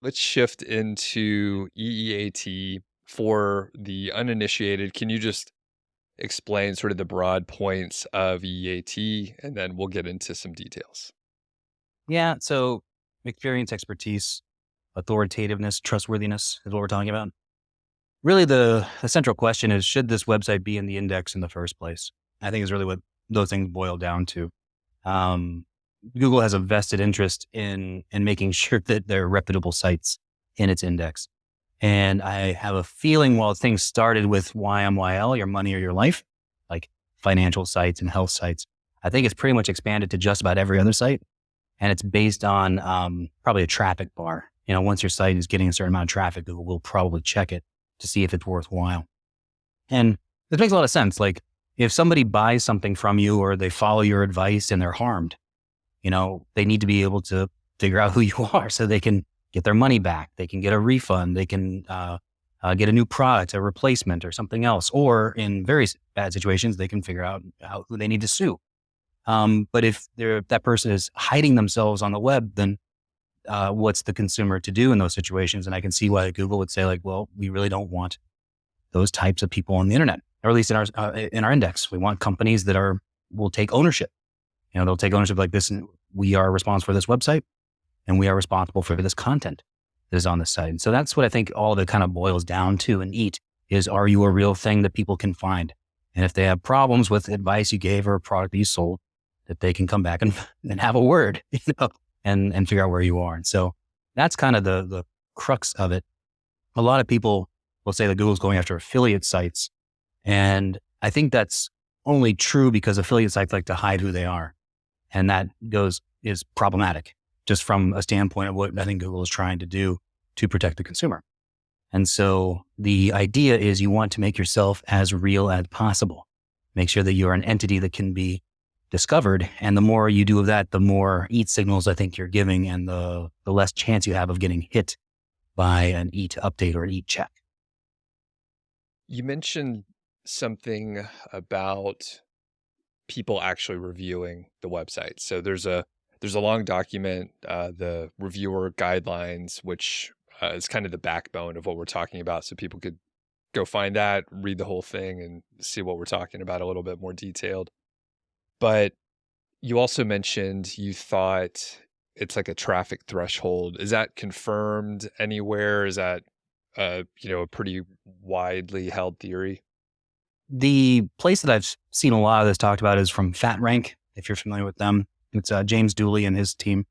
Let's shift into EEAT for the uninitiated. Can you just explain sort of the broad points of EEAT, and then we'll get into some details? Yeah. So experience, expertise, authoritativeness, trustworthiness is what we're talking about. Really, the central question is, should this website be in the index in the first place? I think is really what those things boil down to. Um, Google has a vested interest in making sure that there are reputable sites in its index. And I have a feeling while things started with YMYL, your money or your life, like financial sites and health sites, I think it's pretty much expanded to just about every other site. And it's based on probably a traffic bar. Once your site is getting a certain amount of traffic, Google will probably check it to see if it's worthwhile. And this makes a lot of sense. Like if somebody buys something from you or they follow your advice and they're harmed, they need to be able to figure out who you are so they can get their money back. They can get a refund. They can get a new product, a replacement or something else. Or in very bad situations, they can figure out who they need to sue. But if that person is hiding themselves on the web, then what's the consumer to do in those situations? And I can see why Google would say like, well, we really don't want those types of people on the internet, or at least in our index. We want companies that will take ownership. They'll take ownership like this. And we are responsible for this website and we are responsible for this content that is on the site. And so that's what I think all of it kind of boils down to in EAT is, are you a real thing that people can find? And if they have problems with advice you gave or a product that you sold, that they can come back and have a word, and figure out where you are. And so that's kind of the crux of it. A lot of people will say that Google's going after affiliate sites. And I think that's only true because affiliate sites like to hide who they are. And that is problematic just from a standpoint of what I think Google is trying to do to protect the consumer. And so the idea is you want to make yourself as real as possible. Make sure that you're an entity that can be discovered. And the more you do of that, the more EAT signals I think you're giving and the less chance you have of getting hit by an EAT update or an EAT check. You mentioned something about people actually reviewing the website. So there's a long document, the reviewer guidelines, which is kind of the backbone of what we're talking about. So people could go find that, read the whole thing, and see what we're talking about a little bit more detailed. But you also mentioned you thought it's like a traffic threshold. Is that confirmed anywhere? Is that a pretty widely held theory? The place that I've seen a lot of this talked about is from FatRank, if you're familiar with them. It's James Dooley and his team.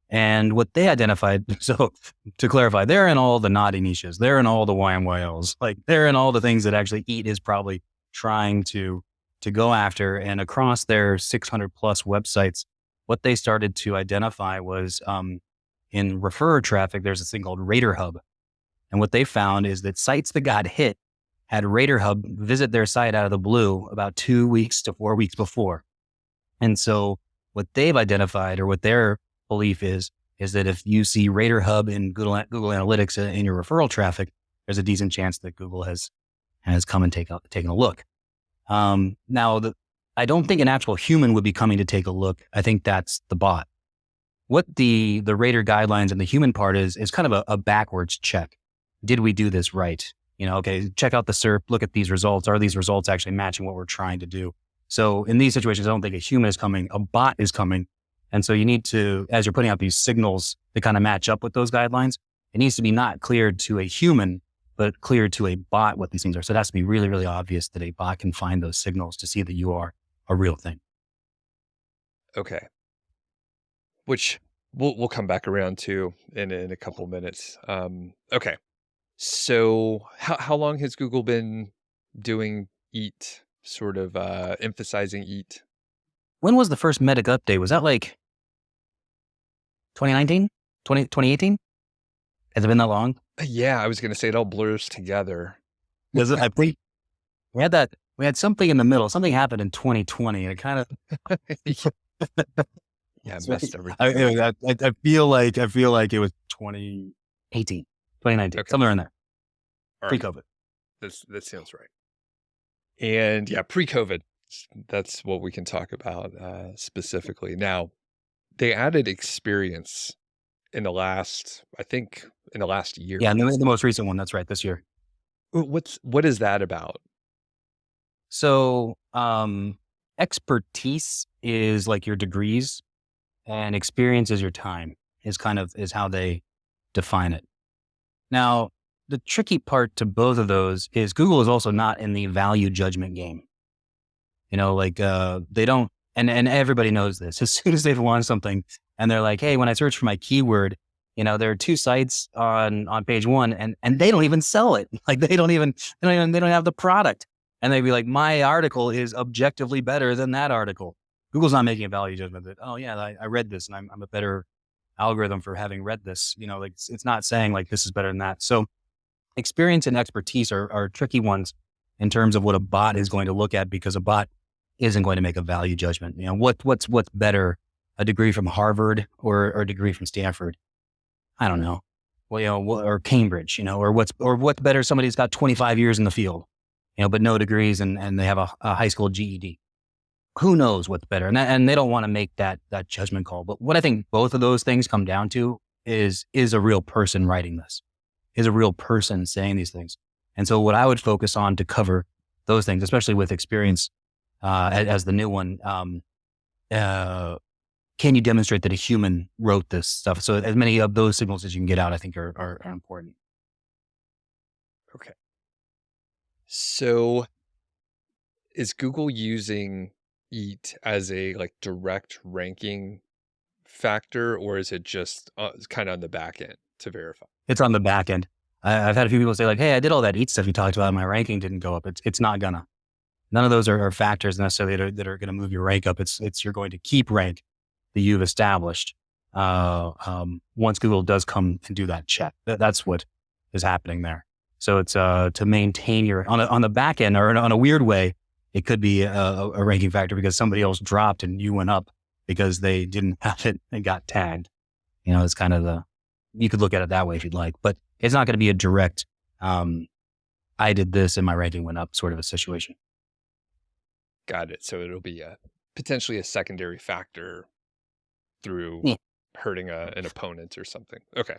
And what they identified, so to clarify, they're in all the naughty niches. They're in all the YMYLs. Like they're in all the things that actually EAT is probably trying to go after. And across their 600 plus websites, what they started to identify was in referrer traffic, there's this thing called Rater Hub. And what they found is that sites that got hit had Rater Hub visit their site out of the blue about 2 weeks to 4 weeks before. And so what they've identified, or what their belief is that if you see Rater Hub in Google Analytics in your referral traffic, there's a decent chance that Google has come and taken a look. Now, I don't think an actual human would be coming to take a look. I think that's the bot. What the Rater guidelines and the human part is kind of a backwards check. Did we do this right? Okay, check out the SERP, look at these results. Are these results actually matching what we're trying to do? So in these situations, I don't think a human is coming, a bot is coming. And so you need to, as you're putting out these signals to kind of match up with those guidelines, it needs to be not cleared to a human, but cleared to a bot what these things are. So it has to be really, really obvious that a bot can find those signals to see that you are a real thing. Okay. Which we'll come back around to in a couple minutes. Okay. So how long has Google been doing EAT, sort of emphasizing EAT? When was the first Medic update? Was that like 2019, 2018? Has it been that long? Yeah, I was going to say it all blurs together. Because I think we had something in the middle. Something happened in 2020 and it kind of, Yeah, that's messed right. everything up. I feel like it was 2018, 2019, Okay. somewhere in there, All right. pre-COVID. That sounds right. And yeah, pre-COVID, that's what we can talk about specifically. Now, they added experience I think in the last year. Yeah, and the most recent one, that's right, this year. What is that about? So, expertise is like your degrees, and experience is your time, is how they define it. Now, the tricky part to both of those is Google is also not in the value judgment game. They don't, and everybody knows this. As soon as they've launched something and they're like, hey, when I search for my keyword, there are two sites on page one and they don't even sell it. Like they don't have the product. And they'd be like, my article is objectively better than that article. Google's not making a value judgment that, oh yeah, I read this and I'm a better algorithm for having read this. It's not saying like this is better than that. So experience and expertise are tricky ones in terms of what a bot is going to look at, because a bot isn't going to make a value judgment. What's better, a degree from Harvard or a degree from Stanford? I don't know. Well, or Cambridge, or what's better, somebody who's got 25 years in the field, but no degrees and they have a high school GED. Who knows what's better? And they don't want to make that judgment call. But what I think both of those things come down to is a real person writing this, is a real person saying these things. And so what I would focus on to cover those things, especially with experience, as the new one, can you demonstrate that a human wrote this stuff? So as many of those signals as you can get out, I think are important. Okay. So is Google using EAT as a like direct ranking factor, or is it just kind of on the back end to verify? It's on the back end. I've had a few people say like, hey, I did all that EAT stuff you talked about, and my ranking didn't go up. It's not gonna. None of those are factors necessarily that are going to move your rank up. It's you're going to keep rank that you've established once Google does come and do that check. That's what is happening there. So it's to maintain your on the back end, or on a weird way, it could be a ranking factor because somebody else dropped and you went up because they didn't have it and got tagged. It's kind of you could look at it that way if you'd like, but it's not going to be a direct, I did this and my ranking went up sort of a situation. Got it. So it'll be potentially a secondary factor through hurting an opponent or something. Okay.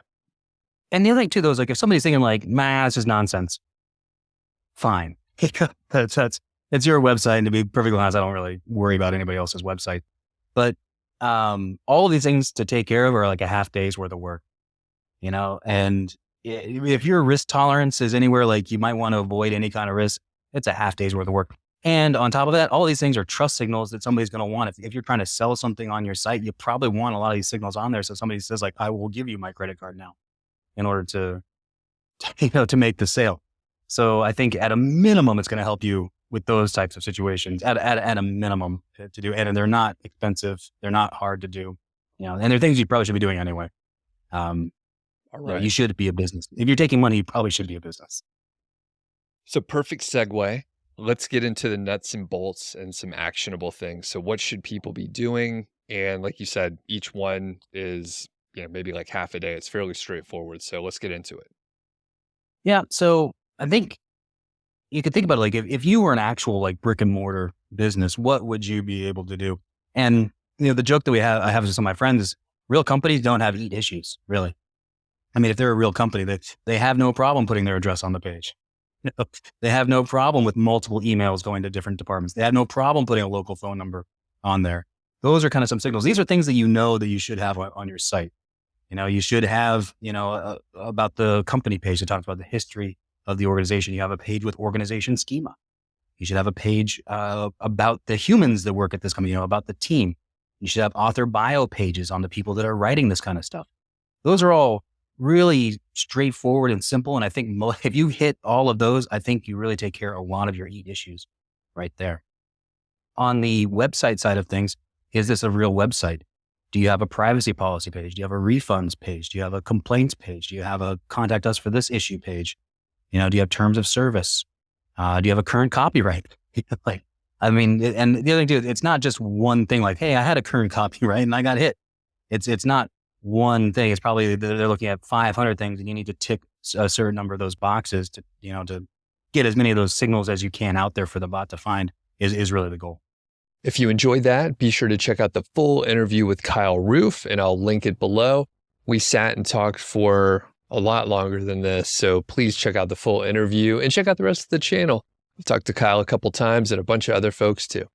And the other thing too, though, is like if somebody's thinking like, this is nonsense, fine. It's your website. And to be perfectly honest, I don't really worry about anybody else's website. But all of these things to take care of are like a half day's worth of work, and if your risk tolerance is anywhere like you might want to avoid any kind of risk, it's a half day's worth of work. And on top of that, all these things are trust signals that somebody's going to want. If you're trying to sell something on your site, you probably want a lot of these signals on there. So somebody says like, I will give you my credit card now in order to make the sale. So I think at a minimum, it's going to help you with those types of situations at a minimum to do. And they're not expensive. They're not hard to do, and they're things you probably should be doing anyway. All right. You should be a business. If you're taking money, you probably should be a business. So perfect segue. Let's get into the nuts and bolts and some actionable things. So what should people be doing? And like you said, each one is, maybe like half a day. It's fairly straightforward. So let's get into it. Yeah. So I think you could think about it like if you were an actual like brick and mortar business, what would you be able to do? And, the joke that I have with some of my friends is real companies don't have EAT issues, really. I mean, if they're a real company, they have no problem putting their address on the page. They have no problem with multiple emails going to different departments. They have no problem putting a local phone number on there. Those are kind of some signals. These are things that that you should have on your site. You should have, about the company page that talks about the history of the organization. You have a page with organization schema. You should have a page about the humans that work at this company, about the team. You should have author bio pages on the people that are writing this kind of stuff. Those are all really straightforward and simple. And I think if you hit all of those, I think you really take care of a lot of your EAT issues right there. On the website side of things, is this a real website? Do you have a privacy policy page? Do you have a refunds page? Do you have a complaints page? Do you have a contact us for this issue page? Do you have terms of service? Do you have a current copyright? And the other thing too, it's not just one thing like, hey, I had a current copyright and I got hit. It's not one thing. It's probably they're looking at 500 things and you need to tick a certain number of those boxes to get as many of those signals as you can out there for the bot to find is really the goal. If you enjoyed that, be sure to check out the full interview with Kyle Roof, and I'll link it below. We sat and talked for a lot longer than this, so please check out the full interview and check out the rest of the channel. I've talked to Kyle a couple times and a bunch of other folks too.